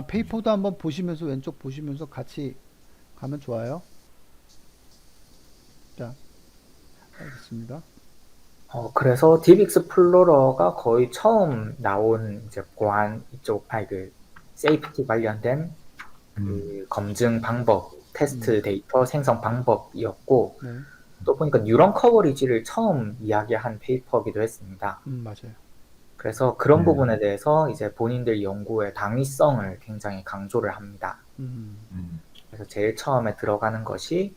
페이퍼도 한번 보시면서 왼쪽 보시면서 같이 가면 좋아요. 자, 알겠습니다. 그래서 딥 익스플로러가 거의 처음 나온 이제 보안 이쪽, 그 세이프티 관련된 음, 그 검증 방법, 음, 테스트 데이터 생성 방법이었고, 네, 또 보니까 뉴런 커버리지를 처음 이야기한 페이퍼기도 했습니다. 맞아요. 그래서 그런 네, 부분에 대해서 이제 본인들 연구의 당위성을 굉장히 강조를 합니다. 음, 음, 그래서 제일 처음에 들어가는 것이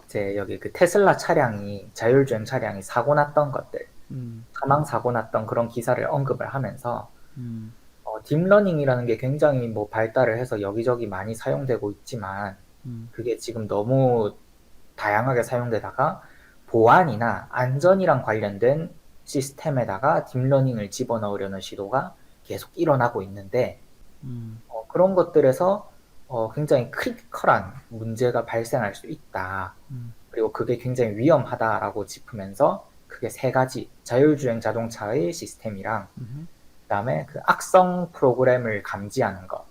이제 여기 그 테슬라 차량이, 자율주행 차량이 사고 났던 것들, 음, 사망 사고 났던 그런 기사를 언급을 하면서 음, 딥러닝이라는 게 굉장히 뭐 발달을 해서 여기저기 많이 사용되고 있지만, 음, 그게 지금 너무 다양하게 사용되다가 보안이나 안전이랑 관련된 시스템에다가 딥러닝을 집어넣으려는 시도가 계속 일어나고 있는데, 음, 그런 것들에서 굉장히 크리티컬한 문제가 발생할 수 있다. 음, 그리고 그게 굉장히 위험하다라고 짚으면서 크게 세 가지 자율주행 자동차의 시스템이랑, 음, 그다음에 그 악성 프로그램을 감지하는 것.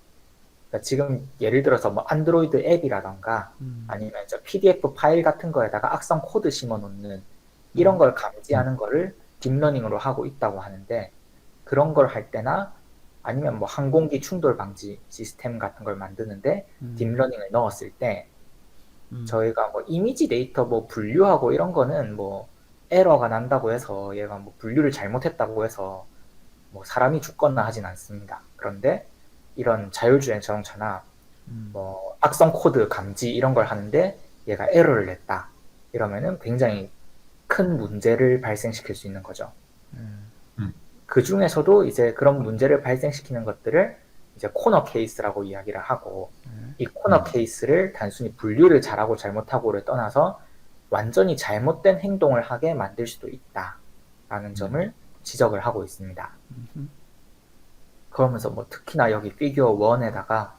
그러니까 지금 예를 들어서 뭐 안드로이드 앱이라던가 음, 아니면 저 PDF 파일 같은 거에다가 악성 코드 심어 놓는 이런 네, 걸 감지하는 거를 딥러닝으로 하고 있다고 하는데, 그런 걸 할 때나 아니면 뭐 항공기 충돌 방지 시스템 같은 걸 만드는데 음, 딥러닝을 넣었을 때, 음, 저희가 뭐 이미지 데이터 뭐 분류하고 이런 거는 뭐 에러가 난다고 해서 얘가 뭐 분류를 잘못했다고 해서 뭐 사람이 죽거나 하진 않습니다. 그런데 이런 자율주행 자동차나 음, 뭐 악성 코드 감지 이런 걸 하는데 얘가 에러를 냈다. 이러면은 굉장히 큰 문제를 발생시킬 수 있는 거죠. 네, 음, 그 중에서도 이제 그런 문제를 발생시키는 것들을 이제 코너 케이스라고 이야기를 하고, 네, 이 코너 음, 케이스를 단순히 분류를 잘하고 잘못하고를 떠나서 완전히 잘못된 행동을 하게 만들 수도 있다라는 음, 점을 지적을 하고 있습니다. 음, 그러면서 뭐 특히나 여기 피규어 1에다가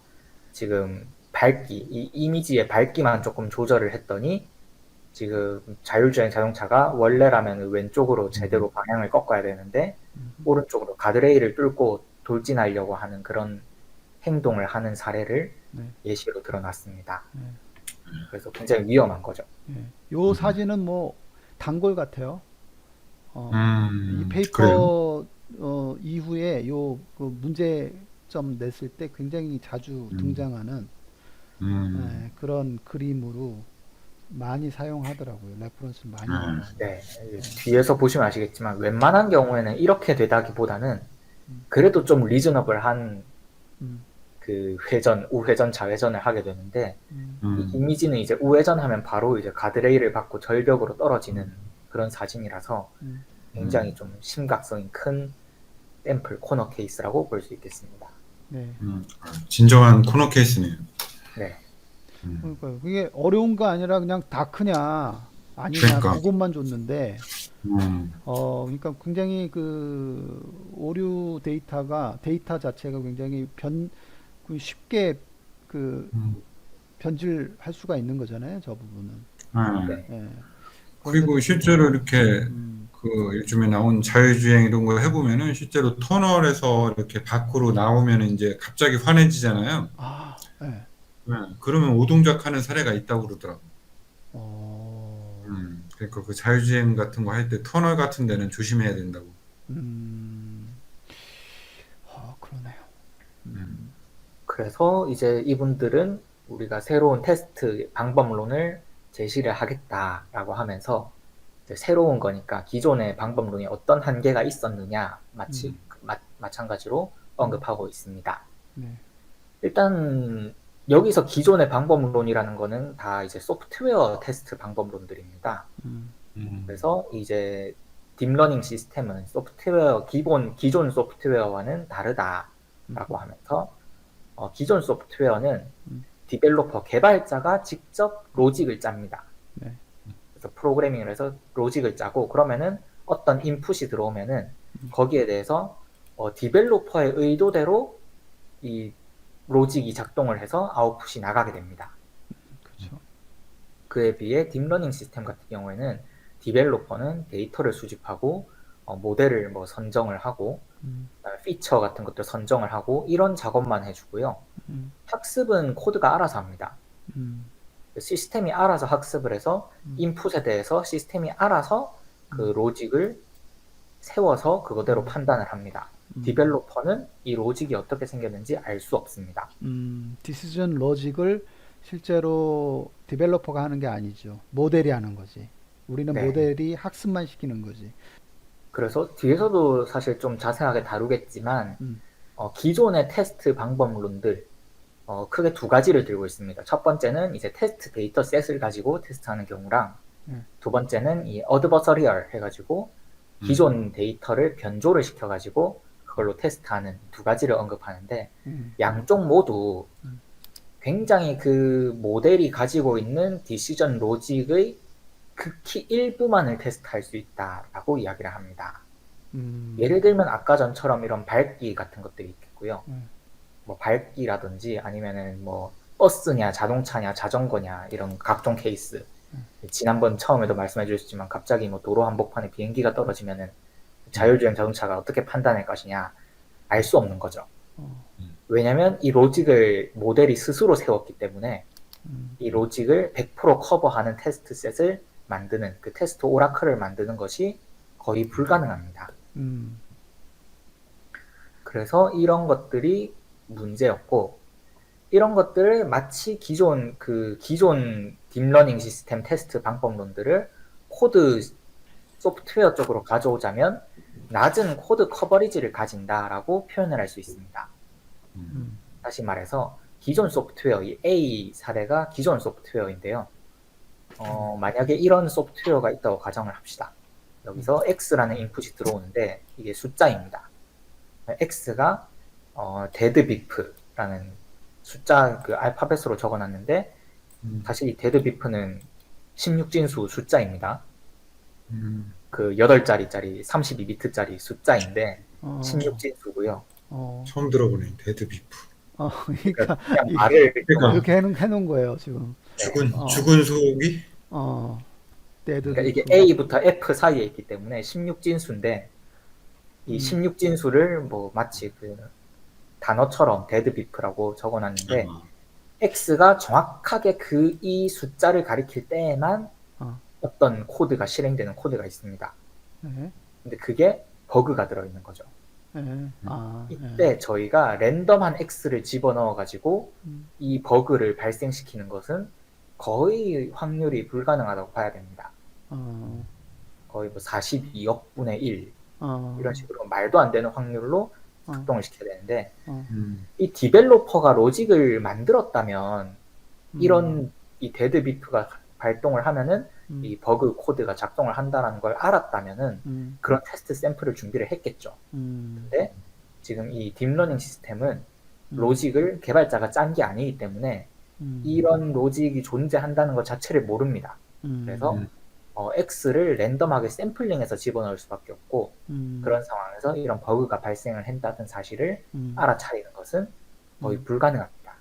지금 밝기, 이 이미지의 밝기만 조금 조절을 했더니 지금 자율주행 자동차가 원래라면 왼쪽으로 음, 제대로 방향을 꺾어야 되는데 음, 오른쪽으로 가드레일을 뚫고 돌진하려고 하는 그런 행동을 하는 사례를 네, 예시로 들어놨습니다. 네, 그래서 굉장히 위험한 거죠. 네. 요 음, 사진은 뭐 단골 같아요. 이 그래요? 페이퍼 이후에 그 문제점 냈을 때 굉장히 자주 음, 등장하는 음, 그런 그림으로 많이 사용하더라고요. 레퍼런스 많이 아, 나오고. 네, 뒤에서 보시면 아시겠지만 웬만한 경우에는 이렇게 되다기보다는 그래도 좀 리즈너블한 음, 그 회전, 우회전, 좌회전을 하게 되는데, 음, 이 음, 이미지는 이제 우회전하면 바로 이제 가드레일을 받고 절벽으로 떨어지는 음, 그런 사진이라서 음, 굉장히 좀 심각성이 큰 샘플 코너 케이스라고 볼 수 있겠습니다. 네. 진정한 코너 케이스네요. 네. 음, 그러니까 그게 어려운 거 아니라 그냥 다 크냐 아니냐 그러니까, 그것만 줬는데 음, 그러니까 굉장히 그 오류 데이터 자체가 굉장히 쉽게 그 음, 변질할 수가 있는 거잖아요. 저 부분은. 아, 네. 예. 그런데도 그리고 실제로 불구하고 이렇게 음, 그 요즘에 나온 자율주행 이런 거 해보면은 실제로 터널에서 이렇게 밖으로 나오면 이제 갑자기 환해지잖아요. 예. 네, 그러면 오동작하는 사례가 있다고 그러더라고. 어, 그러니까 그 자율주행 같은 거 할 때 터널 같은 데는 조심해야 된다고. 음, 그러네요. 음, 그래서 이제 이분들은 우리가 새로운 테스트 방법론을 제시를 하겠다라고 하면서, 이제 새로운 거니까 기존의 방법론이 어떤 한계가 있었느냐 음, 마찬가지로 음, 언급하고 있습니다. 네, 일단 여기서 기존의 방법론이라는 거는 다 이제 소프트웨어 테스트 방법론들입니다. 음, 음, 그래서 이제 딥러닝 시스템은 기존 소프트웨어와는 다르다라고 하면서, 기존 소프트웨어는 개발자가 직접 로직을 짭니다. 네, 그래서 프로그래밍을 해서 로직을 짜고, 그러면은 어떤 인풋이 들어오면은 거기에 대해서 디벨로퍼의 의도대로 이 로직이 작동을 해서 아웃풋이 나가게 됩니다. 그렇죠. 그에 비해 딥러닝 시스템 같은 경우에는 디벨로퍼는 데이터를 수집하고 모델을 뭐 선정을 하고 그다음에 피처 같은 것들 선정을 하고 이런 작업만 해주고요. 음, 학습은 코드가 알아서 합니다. 음, 시스템이 알아서 학습을 해서 인풋에 대해서 시스템이 알아서 그 로직을 세워서 그거대로 판단을 합니다. 디벨로퍼는 이 로직이 어떻게 생겼는지 알 수 없습니다. 디시전 로직을 실제로 디벨로퍼가 하는 게 아니죠. 모델이 하는 거지. 우리는 네. 모델이 학습만 시키는 거지. 그래서 뒤에서도 사실 좀 자세하게 다루겠지만 음, 기존의 테스트 방법론들 크게 두 가지를 들고 있습니다. 첫 번째는 이제 테스트 데이터 셋을 가지고 테스트하는 경우랑 두 번째는 이 어드버서리얼 해가지고 기존 데이터를 변조를 시켜가지고 그걸로 테스트하는 두 가지를 언급하는데 양쪽 모두 굉장히 그 모델이 가지고 있는 디시전 로직의 극히 일부만을 테스트할 수 있다라고 이야기를 합니다. 예를 들면 아까 전처럼 이런 밝기 같은 것들이 있겠고요. 뭐 밝기라든지 아니면은 뭐 버스냐 자동차냐 자전거냐 이런 각종 케이스. 지난번 처음에도 말씀해 주셨지만 갑자기 뭐 도로 한복판에 비행기가 떨어지면은 자율주행 자동차가 어떻게 판단할 것이냐 알 수 없는 거죠. 왜냐면 이 로직을 모델이 스스로 세웠기 때문에 이 로직을 100% 커버하는 테스트 셋을 만드는 그 테스트 오라클을 만드는 것이 거의 불가능합니다. 그래서 이런 것들이 문제였고 이런 것들을 마치 기존 딥러닝 시스템 테스트 방법론들을 코드 소프트웨어 쪽으로 가져오자면 낮은 코드 커버리지를 가진다라고 표현을 할 수 있습니다. 다시 말해서 기존 소프트웨어, 이 A 사례가 기존 소프트웨어인데요. 만약에 이런 소프트웨어가 있다고 가정을 합시다. 여기서 X라는 인풋이 들어오는데 이게 숫자입니다. X가 데드비프라는 숫자 그 알파벳으로 적어놨는데 사실 이 데드비프는 16진수 숫자입니다. 그 8자리짜리 32비트짜리 숫자인데 16진수고요. 처음 들어보네. 데드비프. 그러니까 그냥 말을 그러니까 이렇게 해놓은 거예요, 지금. 죽은 소고기? 데드 그러니까 이게 비프. A부터 F 사이에 있기 때문에 16진수인데 이 16진수를 뭐 마치 그 단어처럼 데드비프라고 적어놨는데 X가 정확하게 그 이 숫자를 가리킬 때에만 어떤 코드가 실행되는 코드가 있습니다. 네. 근데 그게 버그가 들어있는 거죠. 네. 이때 저희가 랜덤한 X를 집어넣어가지고 이 버그를 발생시키는 것은 거의 확률이 불가능하다고 봐야 됩니다. 거의 뭐 42억 분의 1 이런 식으로 말도 안 되는 확률로 작동을 시켜야 되는데 이 디벨로퍼가 로직을 만들었다면 이런 이 데드비프가 발동을 하면은 이 버그 코드가 작동을 한다는 걸 알았다면은 그런 테스트 샘플을 준비를 했겠죠. 근데 지금 이 딥러닝 시스템은 로직을 개발자가 짠 게 아니기 때문에 이런 로직이 존재한다는 것 자체를 모릅니다. 그래서 X를 랜덤하게 샘플링해서 집어넣을 수밖에 없고 그런 상황에서 이런 버그가 발생을 한다는 사실을 알아차리는 것은 거의 불가능합니다.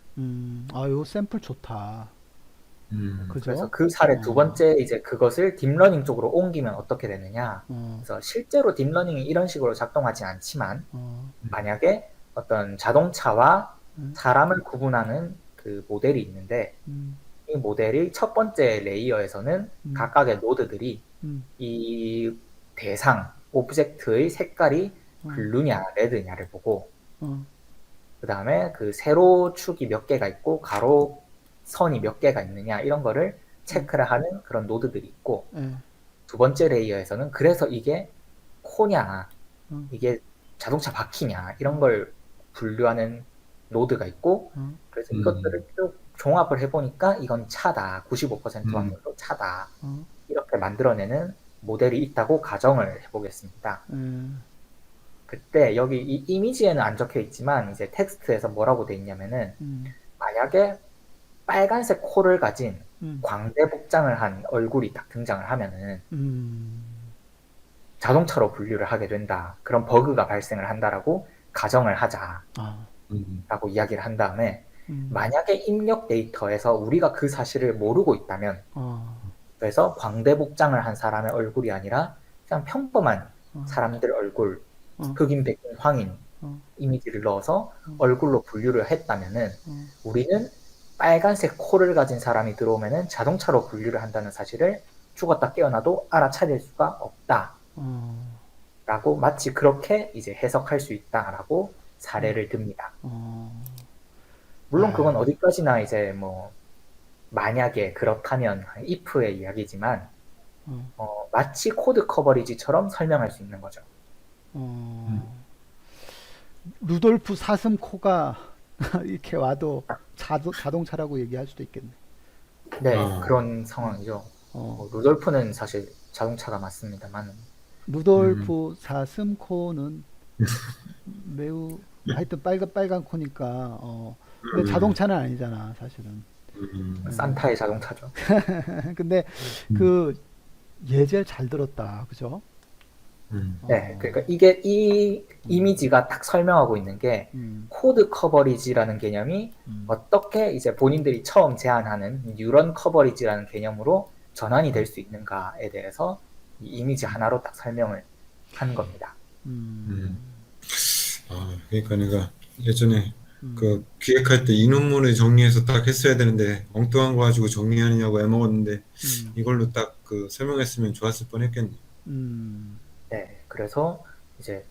요 샘플 좋다. 그죠? 그래서 그 사례 두 번째 이제 그것을 딥러닝 쪽으로 옮기면 어떻게 되느냐. 그래서 실제로 딥러닝이 이런 식으로 작동하지 않지만 만약에 어떤 자동차와 사람을 구분하는 그 모델이 있는데 이 모델이 첫 번째 레이어에서는 각각의 노드들이 이 대상, 오브젝트의 색깔이 블루냐, 레드냐를 보고 그 다음에 그 세로축이 몇 개가 있고 가로선이 몇 개가 있느냐 이런 거를 체크를 하는 그런 노드들이 있고 두 번째 레이어에서는 그래서 이게 코냐, 이게 자동차 바퀴냐 이런 걸 분류하는 노드가 있고 그래서 이것들을 쭉 종합을 해보니까 이건 차다. 95% 확률로 차다. 이렇게 만들어내는 모델이 있다고 가정을 해보겠습니다. 그때 여기 이 이미지에는 안 적혀 있지만 이제 텍스트에서 뭐라고 돼 있냐면은 만약에 빨간색 코를 가진 광대 복장을 한 얼굴이 딱 등장을 하면은 자동차로 분류를 하게 된다. 그런 버그가 발생을 한다라고 가정을 하자라고 이야기를 한 다음에 만약에 입력 데이터에서 우리가 그 사실을 모르고 있다면 그래서 광대 복장을 한 사람의 얼굴이 아니라 그냥 평범한 사람들 얼굴, 어, 흑인, 백인, 황인 어, 이미지를 넣어서 어, 얼굴로 분류를 했다면은 어, 우리는 빨간색 코를 가진 사람이 들어오면은 자동차로 분류를 한다는 사실을 죽었다 깨어나도 알아차릴 수가 없다라고 어, 마치 그렇게 이제 해석할 수 있다라고 어, 사례를 듭니다. 어. 물론 그건 아, 어디까지나 이제 뭐 만약에 그렇다면 if의 이야기지만 어, 마치 코드 커버리지처럼 설명할 수 있는 거죠. 음. 어. 루돌프 사슴코가 이렇게 와도 자동차라고 얘기할 수도 있겠네. 네, 아, 그런 상황이죠. 어, 루돌프는 사실 자동차가 맞습니다만, 음, 루돌프 사슴코는 매우 하여튼 빨간 코니까 근데 음, 자동차는 아니잖아 사실은. 음, 산타의 자동차죠. 근데 음, 그 예제 잘 들었다 그죠? 네, 어, 그러니까 이게 이 음, 이미지가 딱 설명하고 있는 게 음, 코드 커버리지라는 개념이 음, 어떻게 이제 본인들이 처음 제안하는 뉴런 커버리지라는 개념으로 전환이 될 수 있는가에 대해서 이 이미지 하나로 딱 설명을 한 겁니다. 음, 음. 그러니까 내가 예전에 음, 그 기획할 때 이 논문을 정리해서 딱 했어야 되는데 엉뚱한 거 가지고 정리하느냐고 애먹었는데 음, 이걸로 딱 그 설명했으면 좋았을 뻔했겠네. 음, 네, 그래서 이제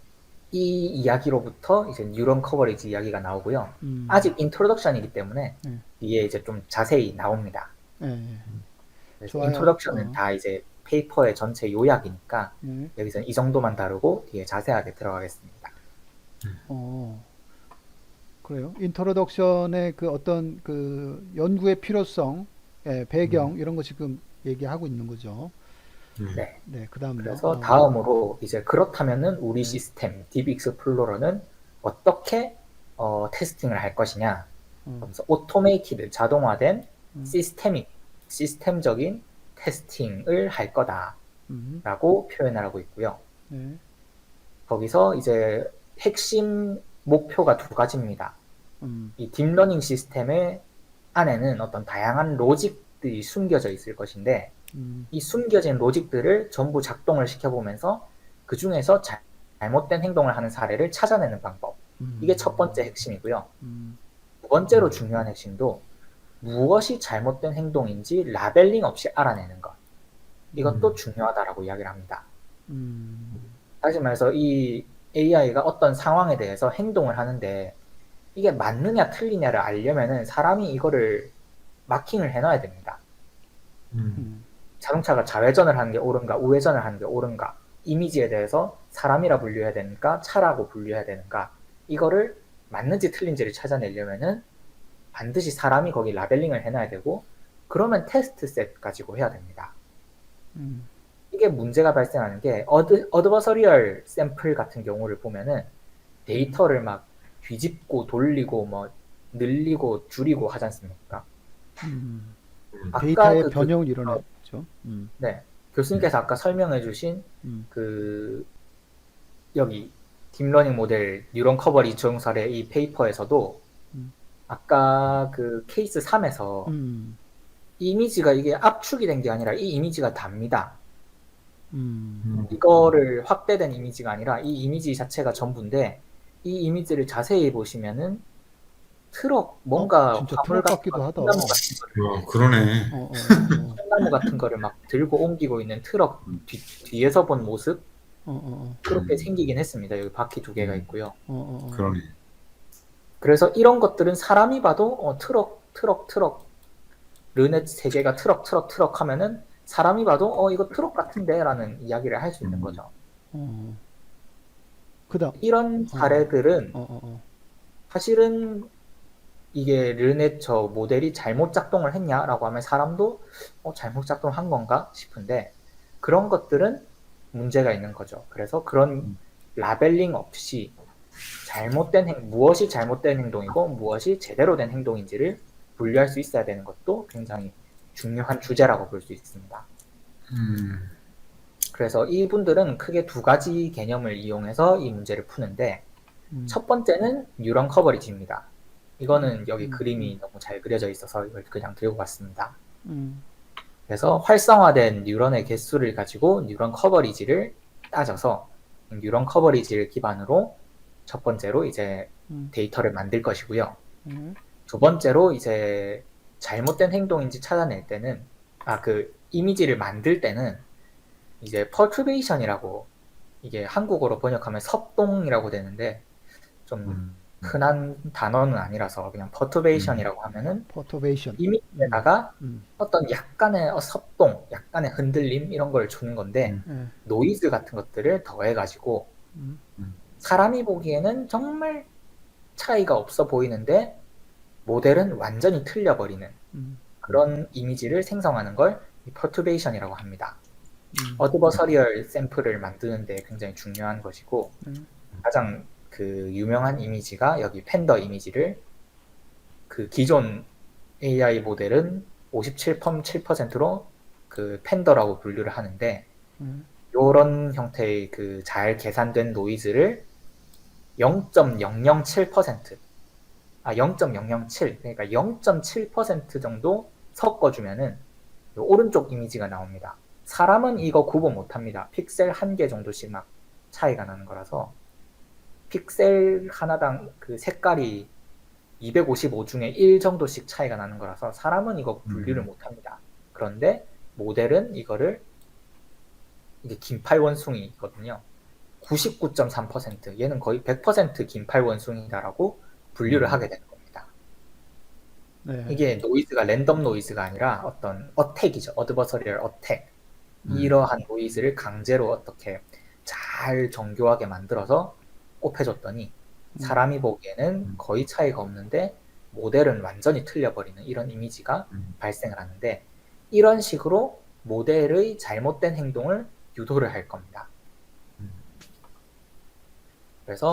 이 이야기로부터 이제 뉴런 커버리지 이야기가 나오고요. 음, 아직 인트로덕션이기 때문에 네, 뒤에 이제 좀 자세히 나옵니다. 네, 그래서 좋아요. 인트로덕션은 다 이제 페이퍼의 전체 요약이니까 네, 여기서는 이 정도만 다루고 뒤에 자세하게 들어가겠습니다. 어, 그래요. 인트로덕션의 그 어떤 그 연구의 필요성, 음, 배경 이런 거 지금 얘기하고 있는 거죠. 음, 네. 네, 그다음요. 그래서 다음으로 이제 그렇다면은 우리 네, 시스템 딥 익스플로러는 어떻게 테스팅을 할 것이냐. 어, 그래서 오토메이티드 자동화된 음, 시스템적인 테스팅을 할 음, 거다라고 표현을 하고 있고요. 네, 거기서 이제 핵심 목표가 두 가지입니다. 음, 이 딥러닝 시스템의 안에는 어떤 다양한 로직들이 숨겨져 있을 것인데 음, 이 숨겨진 로직들을 전부 작동을 시켜보면서 그 중에서 잘못된 행동을 하는 사례를 찾아내는 방법. 이게 첫 번째 음, 핵심이고요. 음, 두 번째로 중요한 핵심도 무엇이 잘못된 행동인지 라벨링 없이 알아내는 것. 이것도 음, 중요하다라고 이야기를 합니다. 음, 다시 말해서 이 AI가 어떤 상황에 대해서 행동을 하는데 이게 맞느냐 틀리냐를 알려면은 사람이 이거를 마킹을 해놔야 됩니다. 음, 음, 자동차가 좌회전을 하는 게 옳은가, 우회전을 하는 게 옳은가, 이미지에 대해서 사람이라 분류해야 되는가, 차라고 분류해야 되는가, 이거를 맞는지 틀린지를 찾아내려면은 반드시 사람이 거기 라벨링을 해놔야 되고, 그러면 테스트 셋 가지고 해야 됩니다. 음, 이게 문제가 발생하는 게, 어드버서리얼 샘플 같은 경우를 보면은 데이터를 막 뒤집고 돌리고 뭐 늘리고 줄이고 하지 않습니까? 음. 아까 데이터의 그 변형을 교수님께서, 이뤄냈죠. 네, 교수님께서 아까 설명해 주신 음, 그 여기 딥러닝 모델 뉴런 커버리지 적용 사례 이 페이퍼에서도 음, 아까 그 케이스 3에서 음, 이미지가 이게 압축이 된 게 아니라 이 이미지가 답니다. 음. 음, 이거를 확대된 이미지가 아니라 이 이미지 자체가 전부인데 이 이미지를 자세히 보시면은 트럭 뭔가 진짜 화물 트럭 같은 같기도 거 하다. 콩나무 같은 거를 그러네. 콩나무 같은 거를 막 들고 옮기고 있는 트럭 뒤에서 본 모습 어, 어, 그렇게 음, 생기긴 했습니다. 여기 바퀴 두 개가 음, 있고요. 어, 어, 어, 그러네. 그래서 이런 것들은 사람이 봐도 트럭 르넷 세 개가 트럭 하면은 사람이 봐도 이거 트럭 같은데라는 이야기를 할 수 있는 음, 거죠. 어. 그다음, 이런 어, 사례들은 어, 어, 어. 사실은 이게 르넷 저 모델이 잘못 작동을 했냐라고 하면 사람도 잘못 작동한 건가 싶은데 그런 것들은 문제가 있는 거죠. 그래서 그런 라벨링 없이 무엇이 잘못된 행동이고 무엇이 제대로 된 행동인지를 분류할 수 있어야 되는 것도 굉장히 중요한 주제라고 볼 수 있습니다. 음, 그래서 이분들은 크게 두 가지 개념을 이용해서 이 문제를 푸는데 음, 첫 번째는 뉴런 커버리지입니다. 음, 이거는 여기 음, 그림이 너무 잘 그려져 있어서 이걸 그냥 들고 왔습니다. 음, 그래서 활성화된 뉴런의 개수를 가지고 뉴런 커버리지를 따져서 뉴런 커버리지를 기반으로 첫 번째로 이제 음, 데이터를 만들 것이고요. 음, 두 번째로 이제 잘못된 행동인지 찾아낼 때는 그 이미지를 만들 때는 이제 perturbation이라고, 이게 한국어로 번역하면 섭동이라고 되는데 좀 음, 흔한 단어는 아니라서 그냥 음, perturbation이라고 하면은 퍼터베이션. 음, 이미지에다가 음, 어떤 약간의 섭동, 약간의 흔들림 이런 걸 주는 건데, 음, 예, 노이즈 같은 것들을 더해가지고 음, 음, 사람이 보기에는 정말 차이가 없어 보이는데 모델은 완전히 틀려버리는 음, 그런 이미지를 생성하는 걸 perturbation이라고 합니다. 음, 어드버서리얼 샘플을 만드는 데 굉장히 중요한 것이고, 음, 가장 그 유명한 이미지가 여기 팬더 이미지를, 그 기존 AI 모델은 57.7%로 그 팬더라고 분류를 하는데, 음, 이런 형태의 그 잘 계산된 노이즈를 0.007%, 0.007, 그러니까 0.7% 정도 섞어주면은 오른쪽 이미지가 나옵니다. 사람은 이거 구분 못합니다. 픽셀 한 개 정도씩 막 차이가 나는 거라서, 픽셀 하나당 그 색깔이 255 중에 1 정도씩 차이가 나는 거라서 사람은 이거 분류를 음, 못합니다. 그런데 모델은 이거를, 이게 긴팔 원숭이거든요. 99.3%, 얘는 거의 100% 긴팔 원숭이다라고 분류를 음, 하게 되는 겁니다. 네, 이게 노이즈가 랜덤 노이즈가 아니라 어떤 어택이죠. 어드버서리얼 어택. 음, 이러한 노이즈를 강제로 어떻게 잘 정교하게 만들어서 곱해줬더니 음, 사람이 보기에는 음, 거의 차이가 없는데 모델은 완전히 틀려버리는 이런 이미지가 음, 발생을 하는데, 이런 식으로 모델의 잘못된 행동을 유도를 할 겁니다. 음. 그래서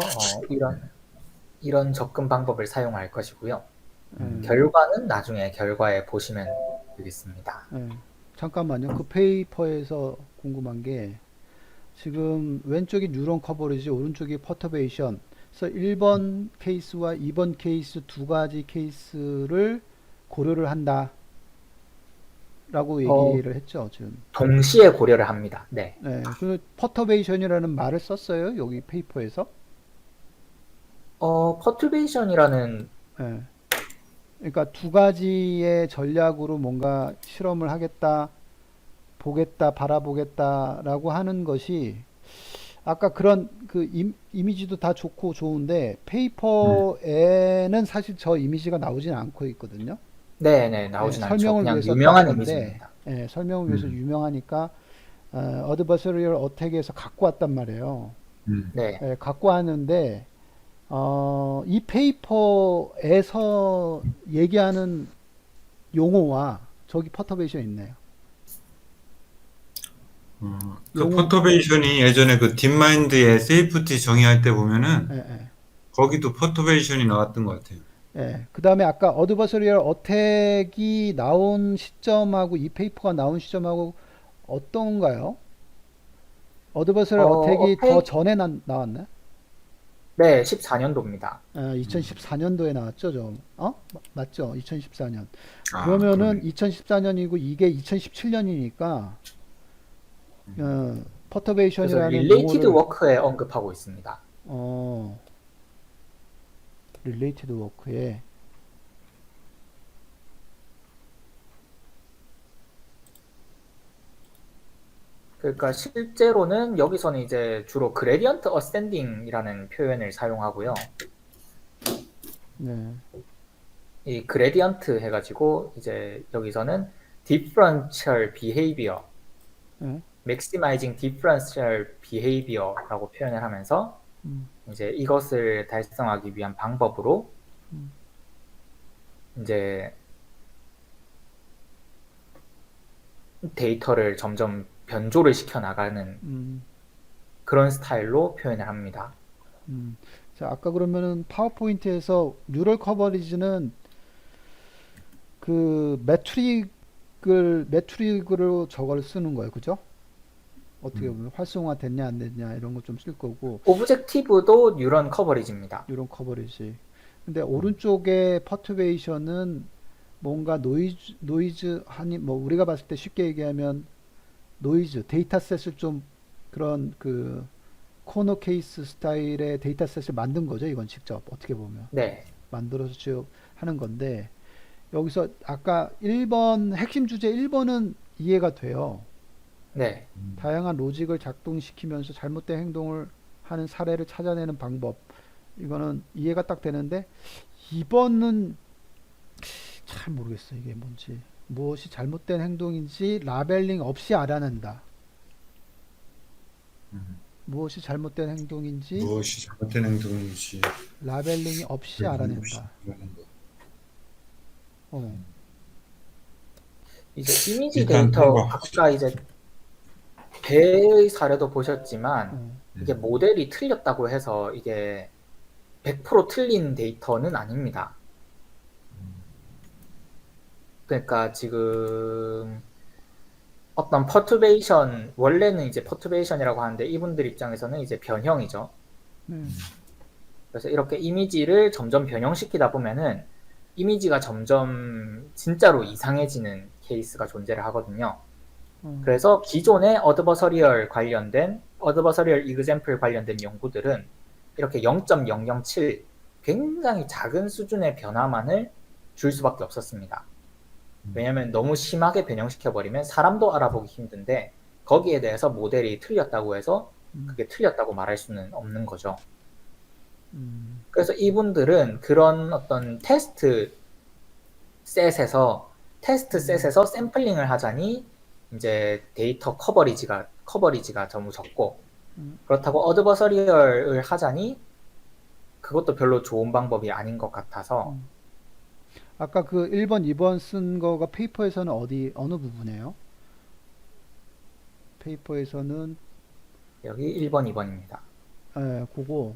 이런 접근 방법을 사용할 것이고요. 예, 결과는 나중에 결과에 보시면 되겠습니다. 예. 잠깐만요. 그 페이퍼에서 궁금한 게 지금 왼쪽이 뉴런 커버리지, 오른쪽이 퍼터베이션. 그래서 1번 케이스와 2번 케이스 두 가지 케이스를 고려를 한다라고 어, 얘기를 했죠, 지금. 동시에 고려를 합니다. 네. 네, 그 퍼터베이션이라는 말을 썼어요, 여기 페이퍼에서. 퍼튜베이션이라는, 예. 그러니까 두 가지의 전략으로 뭔가 실험을 하겠다, 보겠다, 바라보겠다라고 하는 것이 아까 그런 그 이미지도 다 좋고 좋은데 음. 페이퍼에는 사실 저 이미지가 나오진 않고 있거든요. 네네, 예, 나오진 않죠. 설명을 그냥 위해서 딴 유명한 건데, 이미지입니다. 예, 설명을 위해서 음, 유명하니까 어드버서리얼 어택에서 갖고 왔단 말이에요. 음, 네. 예, 갖고 왔는데 이 페이퍼에서 얘기하는 용어와 저기 퍼터베이션 있네요. 그 용어, 퍼터베이션이 예전에 그 딥마인드의 세이프티 정의할 때 보면은 예, 예. 거기도 퍼터베이션이 나왔던 것 같아요. 예. 그 다음에 아까 어드버서리얼 어택이 나온 시점하고 이 페이퍼가 나온 시점하고 어떤가요? 어드버서리얼 어택이 더 어택, 전에 나왔나? 네, 14년도입니다. 2014년도에 나왔죠, 좀. 맞죠? 2014년. 아, 그러면은 그러네. 2014년이고 이게 2017년이니까 그래서 퍼터베이션이라는 릴레이티드 용어를 워크에 언급하고 있습니다. 어, 릴레이티드 워크에 그러니까 실제로는 여기서는 이제 주로 그레디언트 어센딩이라는 표현을 사용하고요. 네. 이 그레디언트 해가지고 이제 여기서는 differential behavior, 네. maximizing differential behavior라고 표현을 하면서 음, 이제 이것을 달성하기 위한 방법으로 이제 데이터를 점점 변조를 시켜 나가는 음, 그런 스타일로 표현을 합니다. 음. 자, 아까 그러면은 파워포인트에서 뉴럴 커버리지는 그 매트릭으로 저걸 쓰는 거예요. 그죠? 어떻게 음, 보면 활성화 됐냐 안 됐냐 이런 거 좀 쓸 거고 오브젝티브도 뉴런 커버리지입니다. 이런 커버리지. 근데 음, 오른쪽에 퍼트베이션은 뭔가 노이즈 하니 뭐 우리가 봤을 때 쉽게 얘기하면 노이즈 데이터셋을 좀 그런 그 코너 케이스 스타일의 데이터셋을 만든 거죠. 이건 직접 어떻게 보면 네, 만들어서 쭉 하는 건데 여기서 아까 1번 핵심 주제 1번은 이해가 돼요. 네, 다양한 로직을 작동시키면서 잘못된 행동을 하는 사례를 찾아내는 방법. 이거는 이해가 딱 되는데 2번은 잘 모르겠어요. 이게 뭔지. 무엇이 잘못된 행동인지 라벨링 없이 알아낸다. 무엇이 잘못된 행동인지 무엇이 잘못된 행동인지 라벨링이 없이 별로 없이 알아낸다. 하는 거. 어, 이제 이미지 일단 데이터 통과. 아까 이제 배의 사례도 보셨지만 어, 이게 모델이 틀렸다고 해서 이게 100% 틀린 데이터는 아닙니다. 그러니까 지금 어떤 퍼투베이션, 원래는 이제 퍼투베이션이라고 하는데 이분들 입장에서는 이제 변형이죠. 네. 그래서 이렇게 이미지를 점점 변형시키다 보면은 이미지가 점점 진짜로 이상해지는 케이스가 존재를 하거든요. 그래서 기존의 어드버서리얼 이그젬플 관련된 연구들은 이렇게 0.007 굉장히 작은 수준의 변화만을 줄 수밖에 없었습니다. 왜냐면 너무 심하게 변형시켜버리면 사람도 알아보기 힘든데 거기에 대해서 모델이 틀렸다고 해서 그게 틀렸다고 말할 수는 없는 거죠. 그래서 이분들은 그런 어떤 테스트 셋에서 샘플링을 하자니 이제 데이터 커버리지가 너무 적고 그렇다고 어드버서리얼을 하자니 그것도 별로 좋은 방법이 아닌 것 같아서 아까 그 1번, 2번 쓴 거가 페이퍼에서는 어느 부분이에요? 페이퍼에서는 여기 1번, 2번입니다. 예, 그거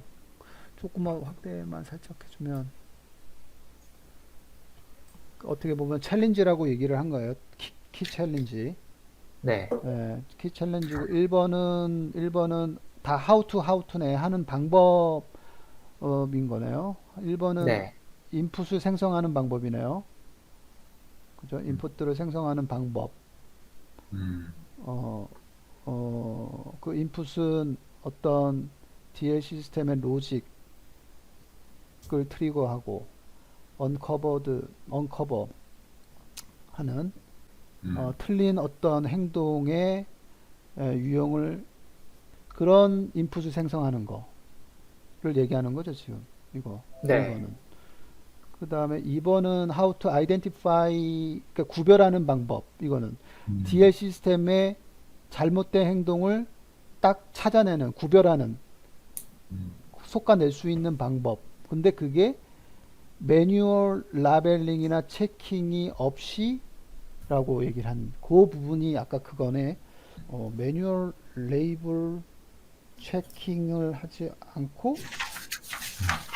조금만 확대만 살짝 해주면 어떻게 보면 챌린지라고 얘기를 한 거예요. 키 챌린지. 네, 예, 키 챌린지고 1번은 다 how to네 하는 방법인 거네요. 1번은 네, 인풋을 생성하는 방법이네요. 그죠? 인풋들을 생성하는 방법. 그 인풋은 어떤 DL 시스템의 로직을 트리거하고 언커버 하는 틀린 어떤 행동의 유형을 그런 인풋을 생성하는 거를 얘기하는 거죠, 지금. 이거. 네. 1번은. 그 다음에 2번은 how to identify, 그러니까 구별하는 방법. 이거는 DL 시스템의 잘못된 행동을 딱 찾아내는, 구별하는, 솎아낼 수 있는 방법. 근데 그게 매뉴얼 라벨링이나 체킹이 없이 라고 얘기를 한 그 부분이 아까 그거네. 매뉴얼 레이블 체킹을 하지 않고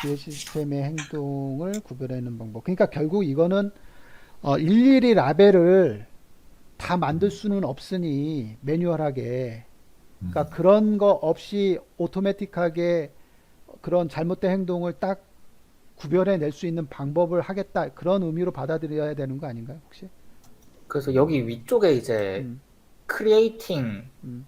DL 시스템의 행동을 구별하는 방법. 그러니까 결국 이거는 일일이 라벨을 다 만들 수는 없으니 매뉴얼하게. 그러니까 그런 거 없이 오토매틱하게 그런 잘못된 행동을 딱 구별해 낼 수 있는 방법을 하겠다. 그런 의미로 받아들여야 되는 거 아닌가요, 혹시? 그래서 여기 위쪽에 이제 음, creating 음,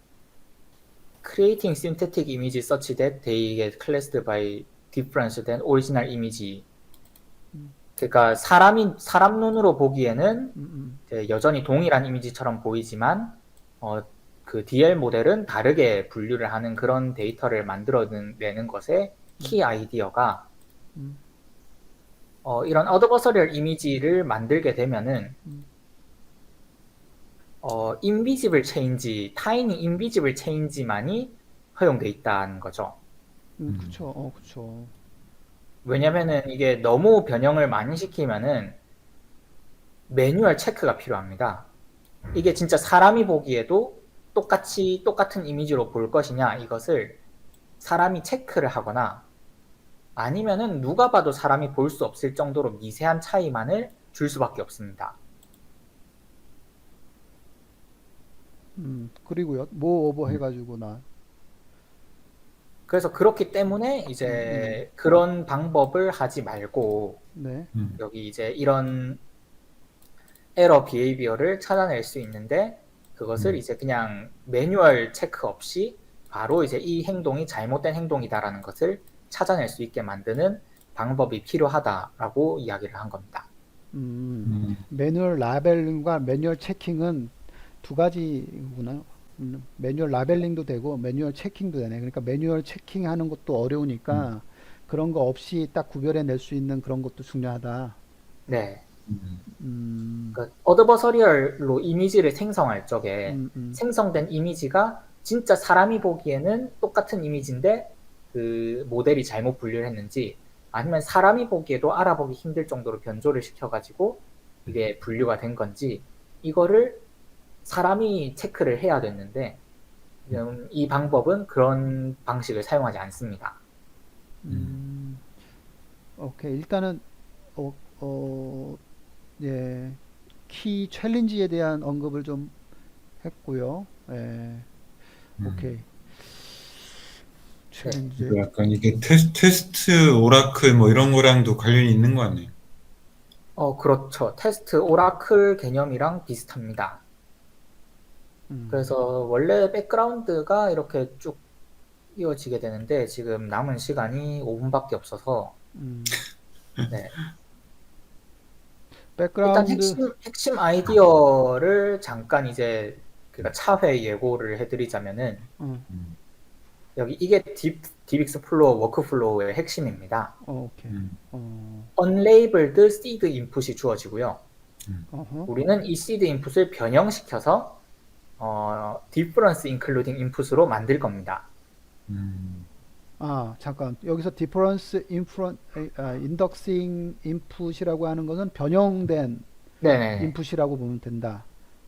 synthetic image such that they get classed by difference than original image. 그러니까 사람 눈으로 보기에는 이제 여전히 동일한 이미지처럼 보이지만 그 DL 모델은 다르게 분류를 하는 그런 데이터를 만들어내는 것의 키 아이디어가 이런 어드버서리얼 이미지를 만들게 되면은 invisible change, tiny invisible change만이 허용돼 있다는 거죠. 그쵸, 그쵸. 왜냐면은 이게 너무 변형을 많이 시키면은 매뉴얼 체크가 필요합니다. 이게 진짜 사람이 보기에도 똑같은 이미지로 볼 것이냐 이것을 사람이 체크를 하거나 아니면은 누가 봐도 사람이 볼 수 없을 정도로 미세한 차이만을 줄 수밖에 없습니다. 그리고요, 뭐 오버 해가지고 그래서 그렇기 때문에 이제 그런 방법을 하지 말고 네, 여기 이제 이런 에러 비헤이비어를 찾아낼 수 있는데 그것을 이제 그냥 매뉴얼 체크 없이 바로 이제 이 행동이 잘못된 행동이다라는 것을 찾아낼 수 있게 만드는 방법이 필요하다라고 이야기를 한 겁니다. 매뉴얼 라벨링과 매뉴얼 체킹은 두 가지구나. 매뉴얼 라벨링도 되고 매뉴얼 체킹도 되네. 그러니까 매뉴얼 체킹하는 것도 어려우니까 그런 거 없이 딱 구별해 낼 수 있는 그런 것도 중요하다. 네. 음, 그러니까 어드버서리얼로 이미지를 생성할 적에 음. 생성된 이미지가 진짜 사람이 보기에는 똑같은 이미지인데 그 모델이 잘못 분류를 했는지, 아니면 사람이 보기에도 알아보기 힘들 정도로 변조를 시켜가지고 이게 분류가 된 건지, 이거를 사람이 체크를 해야 됐는데 이 방법은 그런 방식을 사용하지 않습니다. 오케이. 일단은 어, 어, 예, 키 챌린지에 대한 언급을 좀 했고요. 예, 오케이. 챌린지. 그 약간 이게 테스트 오라클 뭐 이런 거랑도 관련이 있는 거 같네요. 그렇죠. 테스트 오라클 개념이랑 비슷합니다. 그래서 원래 백그라운드가 이렇게 쭉 이어지게 되는데 지금 남은 시간이 5분밖에 없어서 네. 일단 백그라운드. 핵심 아이디어를 잠깐 이제 그러니까 차회 예고를 해드리자면은 여기 이게 딥익스플로어 워크플로우의 핵심입니다. 오케이. unlabeled seed 인풋이 주어지고요. 어허. 우리는 이 seed 인풋을 변형시켜서 difference including 인풋으로 만들 겁니다. 아, 잠깐. 여기서 difference indexing input이라고 하는 것은 변형된 네네. 인풋이라고 보면 된다.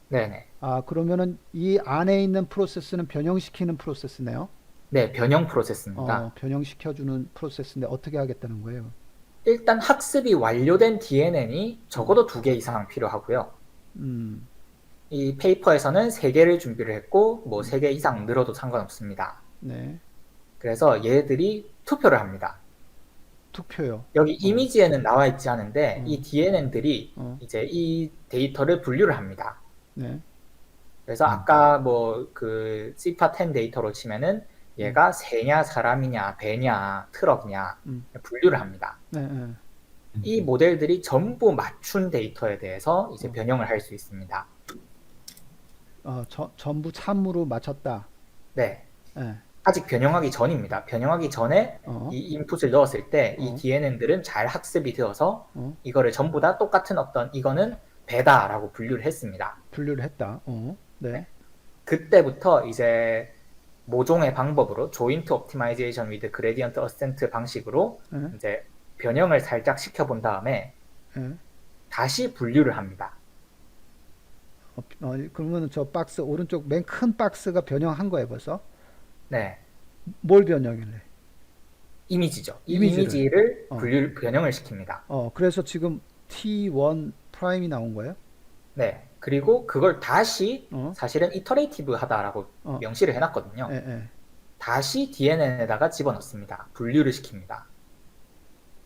네네. 아, 그러면은 이 안에 있는 프로세스는 변형시키는 프로세스네요. 네, 변형 프로세스입니다. 변형시켜주는 프로세스인데 어떻게 하겠다는 거예요? 일단 학습이 완료된 DNN이 적어도 2개 이상 필요하고요. 이 페이퍼에서는 3개를 준비를 했고 뭐 3개 이상 늘어도 상관없습니다. 네. 그래서 얘들이 투표를 합니다. 투표요. 여기 이미지에는 나와 있지 않은데 이 DNN들이 이제 이 데이터를 분류를 합니다. 네. 그래서 아까 뭐 그 CPA10 데이터로 치면은 얘가 새냐, 사람이냐, 배냐, 트럭이냐 분류를 합니다. 네, 네. 이 모델들이 전부 맞춘 데이터에 대해서 이제 변형을 할 수 있습니다. 전부 참으로 맞췄다. 네. 네. 아직 변형하기 전입니다. 변형하기 전에 이 인풋을 넣었을 때 이 DNN들은 잘 학습이 되어서 이거를 전부 다 똑같은 어떤 이거는 배다라고 분류를 했습니다. 분류를 했다. 네. 그때부터 이제 모종의 방법으로 조인트 옵티마이제이션 위드 그레디언트 어센트 방식으로 이제 변형을 살짝 시켜본 다음에 다시 분류를 합니다. 그러면 저 박스 오른쪽 맨 큰 박스가 변형한 거예요 벌써? 네. 뭘 변형을래? 이미지죠. 이 이미지를. 이미지를 변형을 시킵니다. 그래서 지금 T1 프라임이 나온 거예요? 네. 그리고 그걸 다시 사실은 이터레이티브 하다라고 명시를 해놨거든요. 다시 DNN에다가 집어넣습니다. 분류를 시킵니다.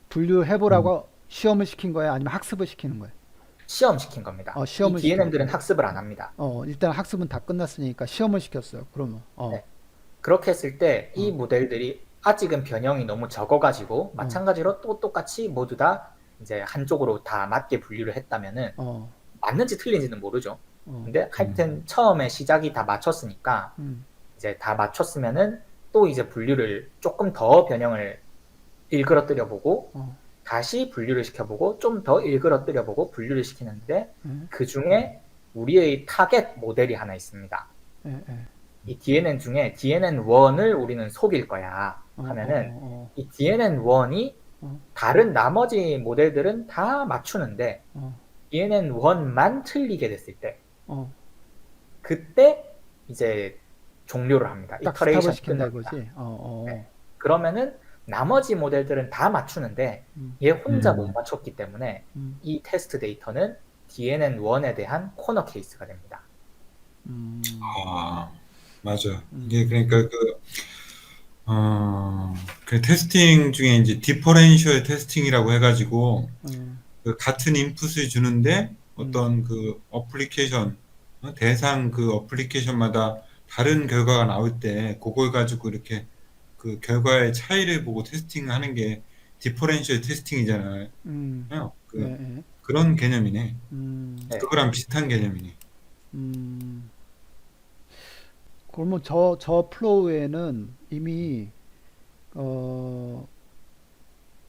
분류해보라고 시험을 시킨 거예요? 아니면 학습을 시키는 거예요? 시험 시킨 겁니다. 시험을 이 DNN들은 학습을 안 합니다. 일단 학습은 다 끝났으니까 시험을 시켰어요. 그러면. 네. 그렇게 했을 때 이 모델들이 아직은 변형이 너무 적어가지고 마찬가지로 또 똑같이 모두 다 이제 한쪽으로 다 맞게 분류를 했다면은 맞는지 틀린지는 모르죠. 근데 하여튼 처음에 시작이 다 맞췄으니까 이제 다 맞췄으면은 또 이제 분류를 조금 더 변형을 일그러뜨려 보고 다시 분류를 시켜보고 좀 더 일그러뜨려 보고 분류를 시키는데 그 중에 우리의 타겟 모델이 하나 있습니다. 이 DNN 중에 DNN1을 우리는 속일 거야 하면은 이 DNN1이 다른 나머지 모델들은 다 맞추는데 DNN1만 틀리게 됐을 때 그때 이제 종료를 합니다. 딱 이터레이션 스탑을 시킨다 끝납니다. 이거지. 네. 그러면은 나머지 모델들은 다 맞추는데 얘 혼자 못 맞췄기 때문에 이 테스트 데이터는 DNN1에 대한 코너 케이스가 됩니다. 맞아. 이게 그러니까 그 테스팅 중에 이제 디퍼렌셜 테스팅이라고 해가지고 그 같은 인풋을 주는데 어떤 그 어플리케이션 대상 그 어플리케이션마다 다른 결과가 나올 때 그걸 가지고 이렇게 그 결과의 차이를 보고 테스팅하는 게 디퍼런셜 테스팅이잖아요. 음, 네, 그 네. 그런 개념이네. 네. 그거랑 비슷한 개념이네. 음. 그러면 저 플로우에는 이미 어,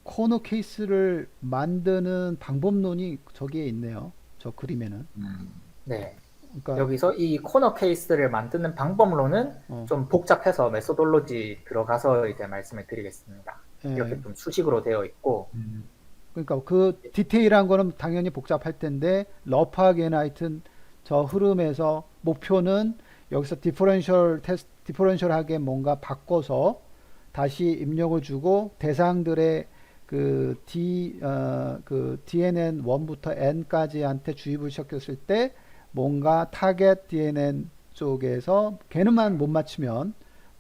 코너 케이스를 만드는 방법론이 저기에 있네요. 저 그림에는. 음, 네. 그러니까 여기서 이 코너 케이스를 만드는 방법론은 어, 좀 복잡해서 메소돌로지 들어가서 이제 말씀을 드리겠습니다. 예. 이렇게 좀 수식으로 되어 있고, 음, 그러니까 그 디테일한 거는 당연히 복잡할 텐데 러프하게는 하여튼 저 흐름에서 목표는 여기서 디퍼런셜하게 뭔가 바꿔서 다시 입력을 주고 대상들의 그 DNN 1부터 N까지한테 주입을 시켰을 때 뭔가 타겟 DNN 쪽에서 걔는만 못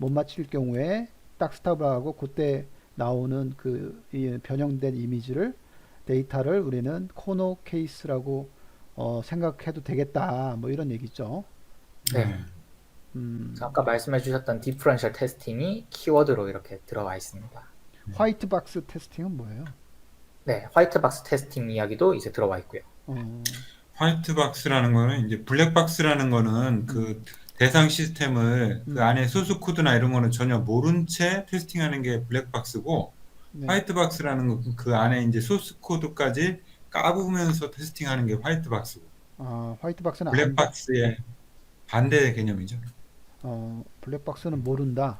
맞힐 경우에 딱 스탑을 하고 그때 나오는 이 변형된 이미지를 데이터를 우리는 코너 케이스라고 생각해도 되겠다. 뭐 이런 얘기죠. 네. 음, 그래서 아까 말씀해 주셨던 디퍼런셜 테스팅이 키워드로 이렇게 들어와 있습니다. 화이트 박스 테스팅은 뭐예요? 네, 화이트 박스 테스팅 이야기도 이제 들어와 있고요. 화이트 박스라는 거는 이제 블랙 박스라는 거는 그 대상 시스템을 그 음, 안에 소스 코드나 이런 거는 전혀 모른 채 테스팅하는 게 블랙 박스고 네. 화이트 박스라는 건 그 안에 이제 소스 코드까지 까보면서 테스팅하는 게 화이트 박스고 아, 화이트 박스는 블랙 안다. 박스의 반대 개념이죠. 블랙 박스는 모른다.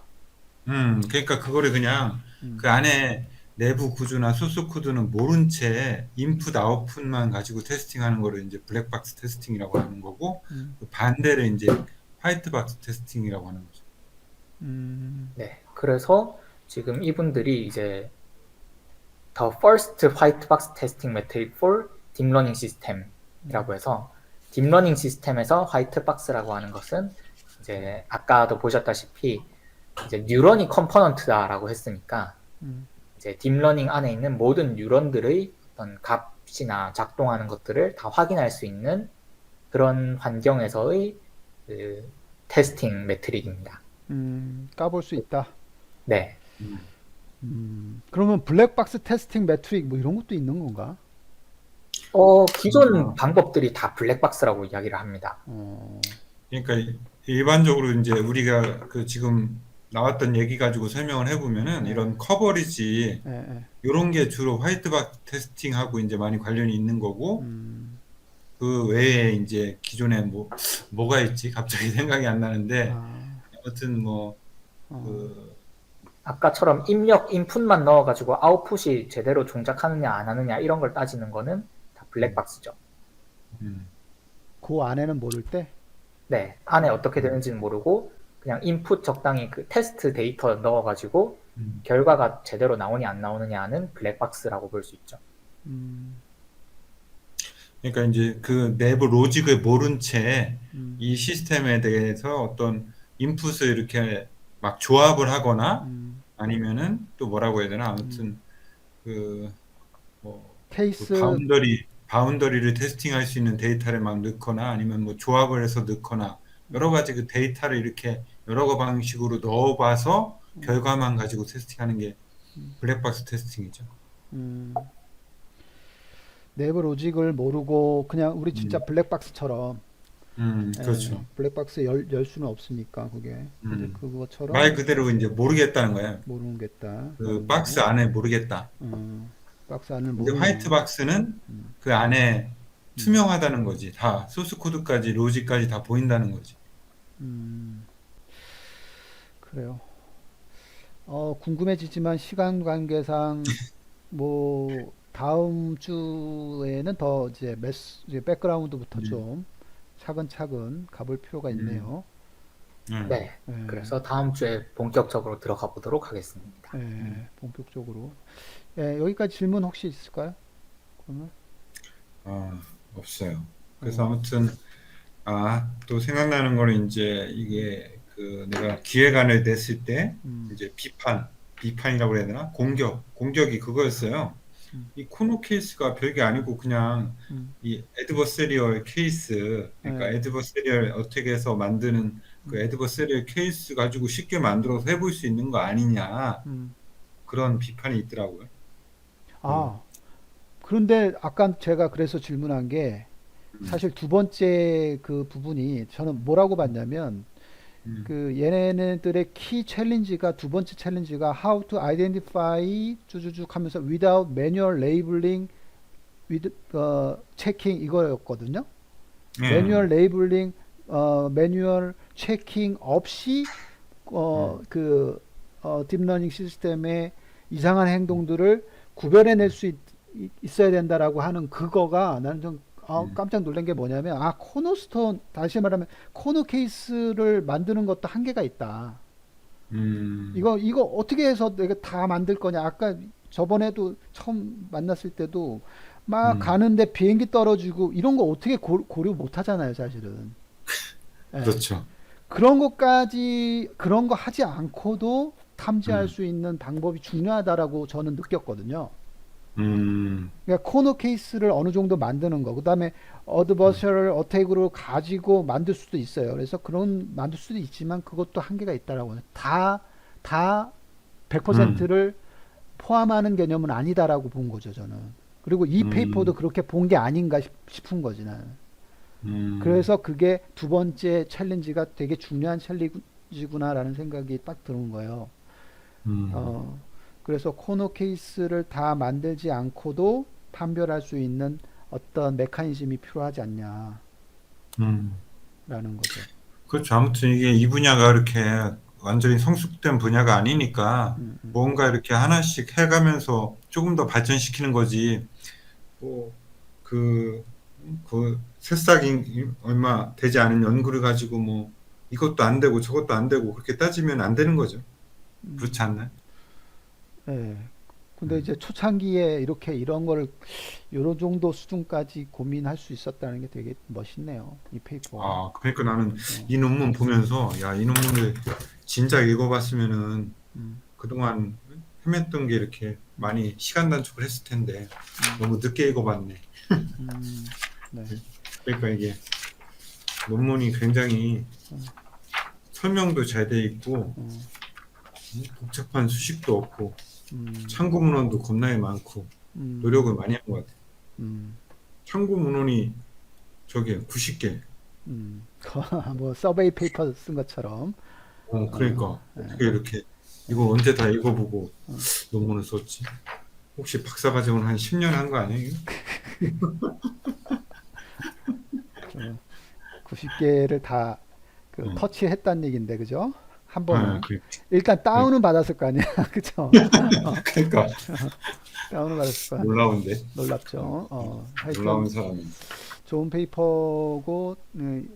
그러니까 그거를 그냥 음, 그 안에 내부 구조나 소스 코드는 모른 채 인풋 아웃풋만 가지고 테스팅하는 거를 이제 블랙박스 테스팅이라고 하는 거고 음, 그 반대를 이제 화이트 박스 테스팅이라고 하는 거죠. 네, 그래서 지금 이분들이 이제 The First White Box Testing Method for Deep Learning System이라고 해서 딥러닝 시스템에서 화이트 박스라고 하는 것은 이제 아까도 보셨다시피 이제 뉴런이 컴포넌트다라고 했으니까 음, 이제 딥러닝 안에 있는 모든 뉴런들의 어떤 값이나 작동하는 것들을 다 확인할 수 있는 그런 환경에서의 그 테스팅 매트릭입니다. 까볼 수 있다. 네. 음. 그러면 블랙 박스 테스팅 매트릭 뭐 이런 것도 있는 건가? 기존 방법들이 다 블랙박스라고 이야기를 합니다. 그러니까 일반적으로 이제 우리가 그 지금 나왔던 얘기 가지고 설명을 해보면은 이런 커버리지 예, 예. 이런 게 주로 화이트 박스 테스팅하고 이제 많이 관련이 있는 거고 음, 그 외에 이제 기존에 뭐가 있지? 갑자기 생각이 안 나는데 아, 아무튼 어, 아까처럼 입력, 인풋만 넣어가지고 아웃풋이 제대로 종작하느냐 안 하느냐 이런 걸 따지는 거는 다 블랙박스죠. 음, 그 안에는 모를 때? 네, 안에 어떻게 되는지는 모르고 그냥 인풋 적당히 그 테스트 데이터 넣어가지고 음. 결과가 제대로 나오냐 안 나오느냐는 블랙박스라고 볼 수 있죠. 음, 그러니까 이제 그 내부 로직을 모른 채 음, 이 시스템에 대해서 어떤 인풋을 이렇게 막 조합을 하거나 음, 아니면은 또 뭐라고 해야 되나 아무튼 그 뭐 그 케이스, 바운더리를 테스팅할 수 있는 데이터를 막 넣거나 아니면 뭐 조합을 해서 넣거나 여러 가지 그 데이터를 이렇게 여러 가 방식으로 넣어봐서 결과만 가지고 테스팅하는 게 블랙박스 테스팅이죠. 음, 내부 로직을 모르고 그냥 우리 진짜 음, 블랙박스처럼 그렇죠. 블랙박스 열 수는 없으니까 그게 근데 음. 말 그것처럼 그대로 이제 모르겠다는 거예요. 모르겠다 그 라는 박스 거고 안에 모르겠다. 박스 안을 근데 화이트 모르는 박스는 그 안에 투명하다는 거지. 다 소스 코드까지 로직까지 다 보인다는 거지. 음, 그래요. 궁금해지지만 시간 관계상 뭐 다음 주에는 더 이제 백그라운드부터 음, 좀 차근차근 가볼 필요가 음, 있네요. 음. 네, 예, 그래서 다음 주에 본격적으로 들어가 보도록 하겠습니다. 본격적으로. 예, 여기까지 질문 혹시 있을까요? 그러면 아, 없어요. 그래서 어, 아무튼 또 생각나는 거는 이제 이게 그 내가 기획안을 냈을 때 음, 이제 비판이라고 해야 되나? 공격이 그거였어요. 음, 이 코너 케이스가 별게 아니고 그냥 음, 이 애드버세리얼 케이스, 그러니까 예, 애드버세리얼 어택에서 만드는 그 애드버서리얼 케이스 가지고 쉽게 만들어서 해볼 수 있는 거 아니냐 음. 그런 비판이 있더라고요. 아, 그런데 아까 제가 그래서 질문한 게 사실 두 번째 그 부분이 저는 뭐라고 봤냐면 음, 그 얘네들의 키 챌린지가 두 번째 챌린지가 how to identify 쭉쭉쭉 하면서 without manual labeling with checking 이거였거든요. 매뉴얼 레이블링, 매뉴얼 체킹 없이 딥러닝 시스템의 이상한 행동들을 구별해낼 수 있어야 된다라고 하는 그거가 나는 좀 깜짝 놀란 게 뭐냐면 코너스톤 다시 말하면 코너 케이스를 만드는 것도 한계가 있다. 이거 어떻게 해서 내가 다 만들 거냐? 아까 저번에도 처음 만났을 때도 막 가는데 비행기 떨어지고 이런 거 어떻게 고려 못 하잖아요, 사실은. 예. 그렇죠. 그런 것까지 그런 거 하지 않고도 탐지할 수 있는 방법이 중요하다라고 저는 느꼈거든요. 그러니까 코너 케이스를 어느 정도 만드는 거, 그다음에 어드버서럴 어택으로 가지고 만들 수도 있어요. 그래서 그런 만들 수도 있지만 그것도 한계가 있다라고. 다 100%를 포함하는 개념은 아니다라고 본 거죠, 저는. 그리고 이 페이퍼도 그렇게 본 게 아닌가 싶은 거지, 나는. 그래서 그게 두 번째 챌린지가 되게 중요한 챌린지구나라는 생각이 딱 드는 거예요. 그래서 코너 케이스를 다 만들지 않고도 판별할 수 있는 어떤 메커니즘이 필요하지 않냐라는 거죠. 그렇죠. 아무튼 이게 이 분야가 이렇게 완전히 성숙된 분야가 아니니까 뭔가 이렇게 하나씩 해가면서 조금 더 발전시키는 거지. 뭐, 그, 새싹이 얼마 되지 않은 연구를 가지고 뭐 이것도 안 되고 저것도 안 되고 그렇게 따지면 안 되는 거죠. 그렇지 않나요? 예. 근데 이제 초창기에 이렇게 이런 거를 요런 정도 수준까지 고민할 수 있었다는 게 되게 멋있네요. 이 페이퍼가. 아, 그러니까 나는 이 논문 보면서 야, 이 논문을 진작 읽어봤으면은 그동안 헤맸던 게 이렇게 많이 시간 단축을 했을 텐데 너무 늦게 읽어봤네. 음, 네. 그러니까 이게 논문이 굉장히 설명도 잘 돼 있고 복잡한 수식도 없고 음, 참고 문헌도 겁나게 많고 노력을 많이 한 것 같아요. 음, 참고 문헌이 저게 90개. 뭐 서베이 페이퍼 쓴 것처럼. 그러니까 어떻게 이렇게 이거 언제 다 읽어보고 논문을 썼지? 혹시 박사과정은 한 10년 한 거 아니에요? 90개를 다 터치했다는 얘긴데, 그죠? 한 번에. 그, 일단 다운은 받았을 거 아니야, 그죠? 그러니까 다운은 받았을 거야. 놀라운데. 놀랍죠. 하여튼 놀라운 사람이. 좋은 페이퍼고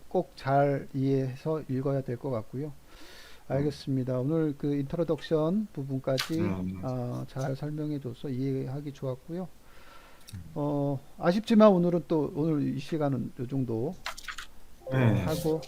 꼭 잘 이해해서 읽어야 될 것 같고요. 알겠습니다. 오늘 그 인트로덕션 부분까지 잘 설명해줘서 이해하기 좋았고요. 아쉽지만 오늘 이 시간은 요 정도 네. 하고